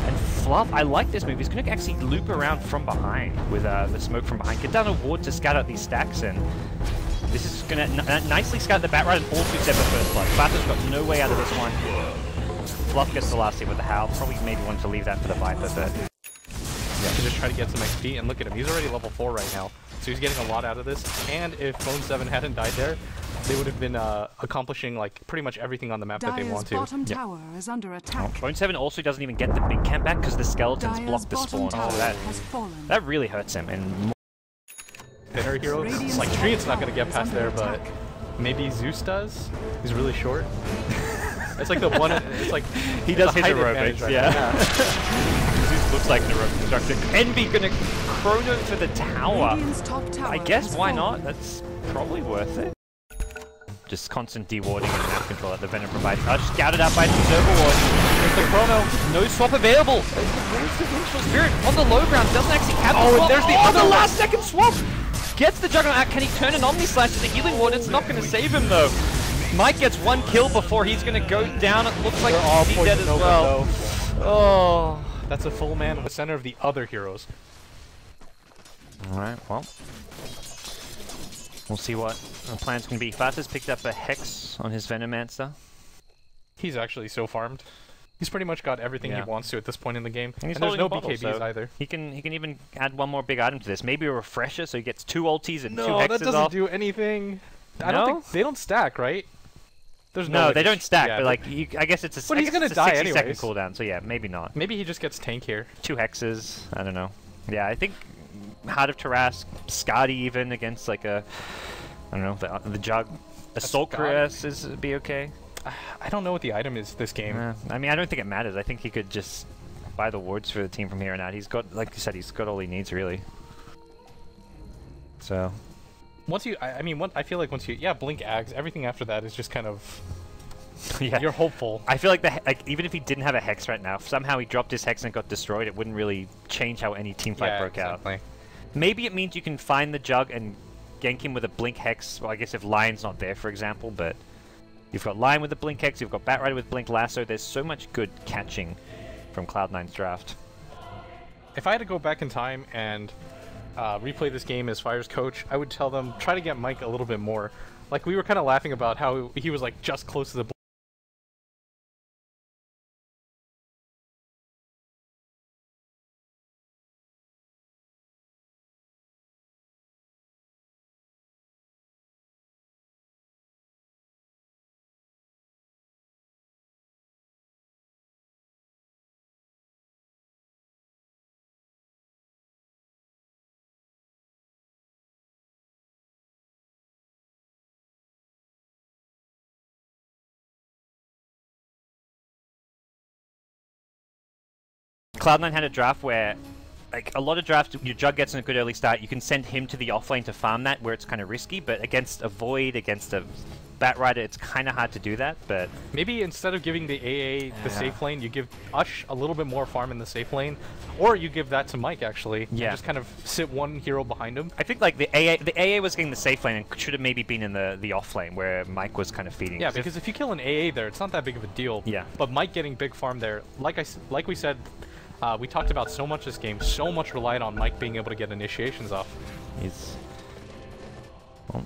And Fluff, I like this move. He's going to actually loop around from behind with the smoke from behind. Get down a ward to scout out these stacks, and this is going to nicely scout the Batrider and also set the first blood. Flatter's got no way out of this one. Fluff gets the last hit with the Howl. Probably maybe wanted to leave that for the Viper, but... Yeah, to just try to get some XP, and look at him, he's already level 4 right now. So he's getting a lot out of this, and if Bone 7 hadn't died there, they would have been accomplishing like pretty much everything on the map that they want to. Bottom tower is under attack. Bone 7 also doesn't even get the big camp back because the skeletons block the spawn. Oh, that really hurts him. And better hero, like Treant's not going to get past there, but maybe Zeus does. He's really short. It's like the one. It's like he does his aerobics, right yeah. Zeus looks like an aerobic constructor. Envy gonna chrono for the tower. I guess why not? That's probably worth it. Just constant dewarding and map control that the Venom provides. Scouted out by the Overlord. There's the chrono. No swap available. Where's the Vengeful Spirit on the low ground? Doesn't actually have the swap. There's the other last second swap. Gets the Juggernaut out. Can he turn an Omni Slash to the healing ward? It's not going to save him though. Mike gets one kill before he's going to go down. It looks like he's dead as well. Oh, that's a full man in the center of the other heroes. Alright, well. We'll see what the plans can be. Flatter's picked up a Hex on his Venomancer. He's actually so farmed. He's pretty much got everything he wants to at this point in the game. And there's no BKBs either. He can even add one more big item to this. Maybe a refresher so he gets 2 ultis and 2 hexes off. No, that doesn't do anything. I don't think they don't stack, right? There's no, they don't stack, but like I guess it's a, but he's gonna die 60-second cooldown, so yeah, maybe not. Maybe he just gets tank here. 2 hexes, I don't know. Yeah, I think Heart of Tarrasque, Skadi even against like a, I don't know, the Jug. Assault Cuirass is be okay. I don't know what the item is this game. I mean, I don't think it matters. I think he could just buy the wards for the team from here on out. He's got, like you said, he's got all he needs really. So. Once you, I mean, I feel like once you, blink Ags, everything after that is just kind of, yeah. You're hopeful. I feel like even if he didn't have a Hex right now, if somehow he dropped his Hex and got destroyed, it wouldn't really change how any team fight broke out. Maybe it means you can find the Jug and gank him with a Blink Hex, well I guess if Lion's not there for example, but you've got Lion with the Blink Hex, you've got Batrider with Blink Lasso, there's so much good catching from Cloud9's draft. If I had to go back in time and replay this game as Fire's coach, I would tell them, try to get Mike a little bit more. Like, we were kind of laughing about how he was, like, just close to the Cloud9 had a draft where, like, a lot of drafts, your Jug gets in a good early start, you can send him to the offlane to farm that, where it's kind of risky, but against a Void, against a Batrider, it's kind of hard to do that, but... Maybe instead of giving the AA the safe lane, you give Ush a little bit more farm in the safe lane, or you give that to Mike, actually, and just kind of sit one hero behind him. I think, like, the AA was getting the safe lane and should have maybe been in the offlane, where Mike was kind of feeding. Yeah, because if you kill an AA there, it's not that big of a deal. Yeah. But Mike getting big farm there, like we said, we talked about so much this game, so much relied on Mike being able to get initiations off. Well,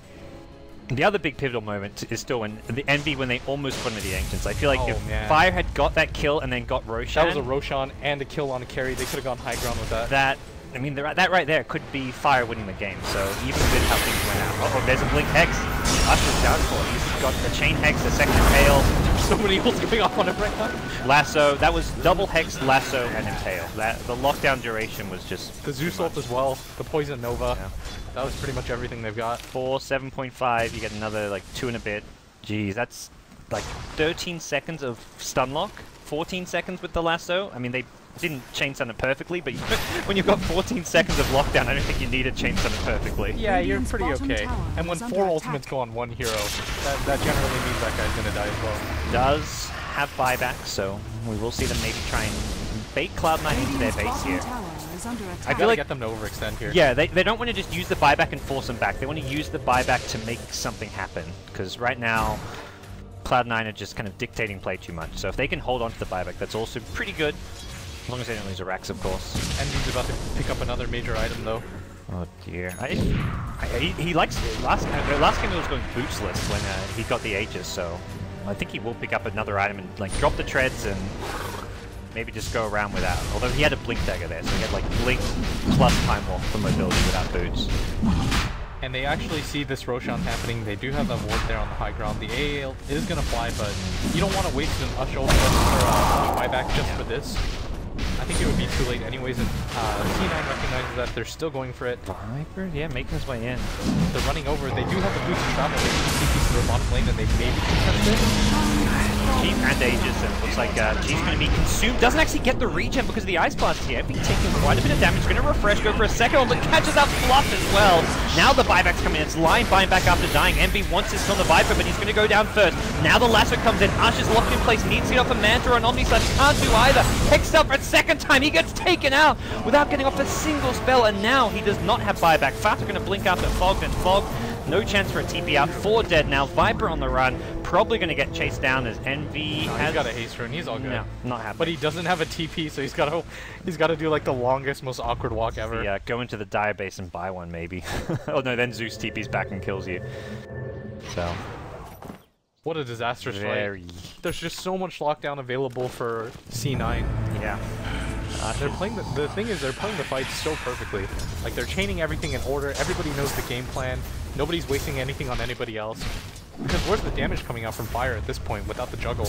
the other big pivotal moment is still when the Envy, when they almost put into the Ancients. I feel like if Fire had got that kill and then got Roshan... That was a Roshan and a kill on a carry, they could have gone high ground with that. I mean, that right there could be Fire winning the game, so even with how things went out. Oh, there's a Blink Hex. Usher's down for. He's got the Chain Hex, the second Impale. So many ults going off on him right now. Lasso, that was double Hex, Lasso, and Impale. The lockdown duration was just... The Zeus ult as well, the Poison Nova. Yeah. That was pretty much everything they've got. 4, 7.5, you get another, like, 2 and a bit. Jeez, that's, like, 13 seconds of stun lock. 14 seconds with the Lasso. I mean, they didn't chain stun it perfectly, but when you've got 14 seconds of lockdown, I don't think you need to chain stun it perfectly. Yeah, you're pretty okay. And when 4 ultimates go on 1 hero, that generally means that guy's gonna die as well. Does have buyback, so we will see them maybe try and bait Cloud9 into their base here. I feel like get them to overextend here. Yeah, they don't want to just use the buyback and force them back. They want to use the buyback to make something happen. Because right now, Cloud9 are just kind of dictating play too much. So if they can hold on to the buyback, that's also pretty good. As long as they don't lose a Rax, of course. And he's about to pick up another major item, though. Oh dear. He likes it. Last game he was going bootsless when he got the Aegis, so I think he will pick up another item and like drop the treads and maybe just go around without. Although he had a blink dagger there, so he had like blink plus time walk for mobility without boots. And they actually see this Roshan happening. They do have that ward there on the high ground. The AAL is going to fly, but you don't want to waste an Ush ult or buyback just for this. I think it would be too late anyways, and C9 recognizes that they're still going for it. Viper? Yeah, making his way in. They're running over. They do have the boost and travel. They can see to their bottom lane, and they maybe contest it. Chief and Aegis, and looks like Chief's going to be consumed. Doesn't actually get the regen because of the Ice Blast here. Be taking quite a bit of damage. Going to refresh, go for a second one, but catches out Fluff as well. Now the buyback's coming in. It's Lion buying back after dying. MB wants this on the Viper, but he's going to go down first. Now the lasso comes in. Ush is locked in place. Needs to get off a Manta or an Omni Slash. Can't do either. Hexed up for a second time. He gets taken out without getting off a single spell, and now he does not have buyback. Fat are going to blink after Fog, and Fog, no chance for a TP out. 4 dead now. Viper on the run. Probably going to get chased down as Envy has... He's got a haste rune. He's all good. No, not happening. But he doesn't have a TP, so he's got to do like the longest, most awkward walk ever. Yeah, go into the Dire base and buy one maybe. Oh no, then Zeus TP's back and kills you. So... What a disastrous fight. There's just so much lockdown available for C9. Yeah. They're playing the thing is they're playing the fight so perfectly. Like they're chaining everything in order. Everybody knows the game plan. Nobody's wasting anything on anybody else. Because where's the damage coming out from Fire at this point without the juggle?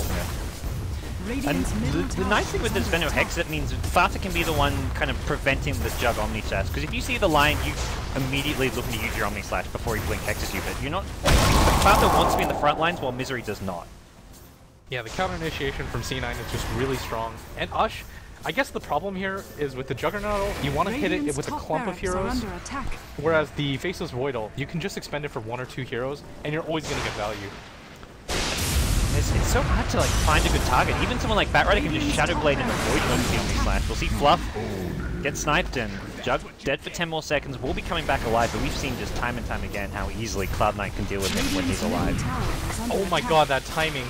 And the nice thing with this Venom Hex, it means Fata can be the one kind of preventing the Jug Omni Slash. Because if you see the Lion, you immediately look to use your Omni Slash before he blink hexes you. But you're not. Fata wants to be in the front lines while Misery does not. Yeah, the counter initiation from C9 is just really strong. And Ush, I guess the problem here is with the Juggernaut, you want to hit it with a clump of heroes. Whereas the Faceless Void ult, you can just expend it for 1 or 2 heroes, and you're always going to get value. It's so hard to like find a good target. Even someone like Batrider can just Shadow Blade and avoid the Omni Slash. We'll see Fluff get sniped and Jug dead for 10 more seconds. Will be coming back alive, but we've seen just time and time again how easily Cloud9 can deal with him when he's alive. Oh my god, that timing.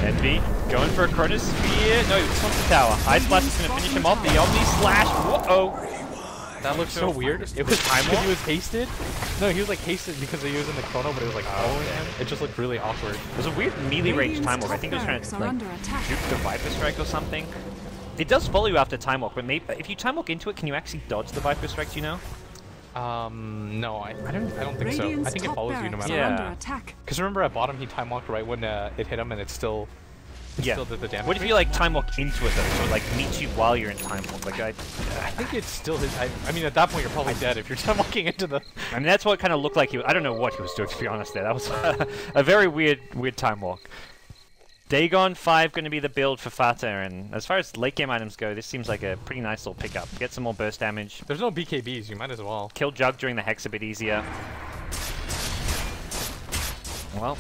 Envy going for a Chronosphere. No, he just wants the tower. Ice Blast is going to finish him off. The Omni Slash. Whoa-oh. That looked so weird. It was because he was hasted. No, he was like hasted because he was in the chrono, but it was like following him. It just looked really awkward. It was a weird melee range time walk. I think he was trying to like juke the Viper Strike or something. It does follow you after time walk, but maybe if you time walk into it, can you actually dodge the Viper Strike? Do you know? No, I don't think so. I think it follows you no matter what. Because remember at bottom he time walked right when it hit him, and it still did the damage. What if you like time walk into it though, so it like meets you while you're in time walk? Like I think it's still his. I mean, at that point you're probably dead if you're time walking into the. I mean, that's what it kind of looked like. I don't know what he was doing, to be honest. There, that was a very weird time walk. Dagon 5 going to be the build for Fata, and as far as late game items go, this seems like a pretty nice little pickup. Get some more burst damage. There's no BKBs, you might as well. Kill Jug during the Hex a bit easier. Well,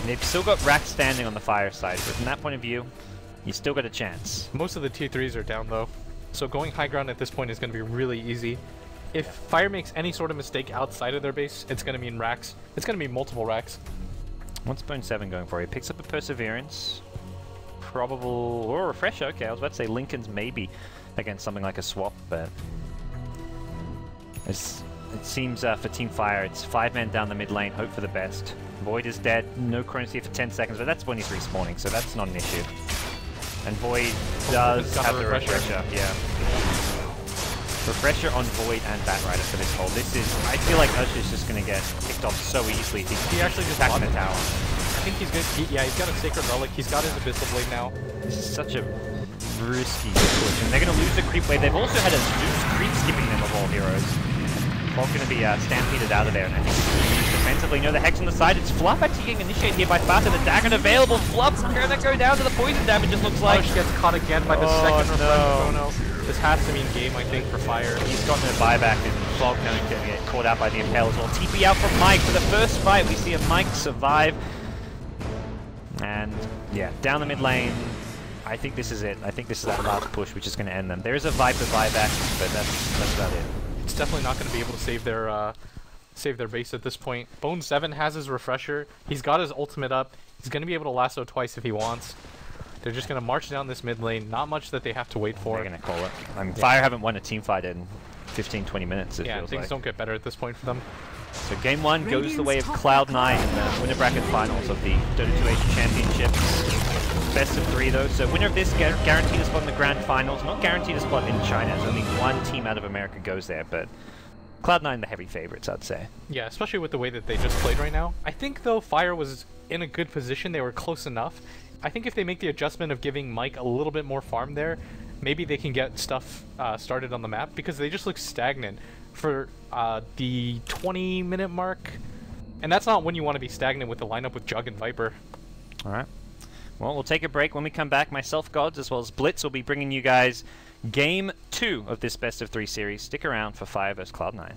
they've still got Rax standing on the Fire side, so from that point of view, you still got a chance. Most of the tier 3s are down though, so going high ground at this point is going to be really easy. If Fire makes any sort of mistake outside of their base, it's going to mean Rax. It's going to be multiple Rax. What's Bone 7 going for? He picks up a Perseverance. Probable... or a Refresher. Okay, I was about to say Lincoln's maybe against something like a swap, but... it seems for Team Fire, it's 5 men down the mid lane, hope for the best. Void is dead, no Chronosphere for 10 seconds, but that's when he's respawning, so that's not an issue. And Void does have the Refresher, yeah. Refresher on Void and Batrider for this hold. This is... I feel like Usher's just going to get picked off so easily if he actually just attacking the tower. I think he's good. Yeah, he's got a Sacred Relic. He's got his Abyssal Blade now. This is such a risky push. And they're going to lose the creep wave. They've also had a Zeus creep skipping them of all heroes. Fog's going to be stampeded out of there. And I think defensively, the Hex on the side. It's Fluff actually getting initiated here by Fata. The dagger available. Fluff's going to go down to the poison damage, it looks like. Ush gets caught again by the second Refresher. This has to mean game, I think, for Fire. He's gotten a buyback, and Fog going to get caught out by the Impale as well. TP out from Mike for the first fight. We see a Mike survive. And, yeah, down the mid lane. I think this is it. I think this is that last push which is going to end them. There is a Viper buyback, but that's about it. It's definitely not going to be able to save their save their base at this point. Bone 7 has his refresher. He's got his ultimate up. He's going to be able to lasso twice if he wants. They're just going to march down this mid lane. Not much that they have to wait for. They're going to call it. I mean, Fire haven't won a team fight in 15-20 minutes, it feels things like. don't get better at this point for them. So game 1 goes the way of Cloud9 in the winner bracket finals of the Dota 2 Asia Championships. Best of 3 though, so winner of this guaranteed a spot in the grand finals. Not guaranteed a spot in China, as only one team out of America goes there, but Cloud9 the heavy favorites, I'd say. Yeah, especially with the way that they just played right now. I think though Fire was in a good position, they were close enough. I think if they make the adjustment of giving Mike a little bit more farm there, maybe they can get stuff started on the map, because they just look stagnant for the 20-minute mark. And that's not when you want to be stagnant with the lineup with Jug and Viper. Alright. Well, we'll take a break. When we come back, myself, Gods, as well as Blitz will be bringing you guys Game 2 of this Best of 3 series. Stick around for Fire vs Cloud9.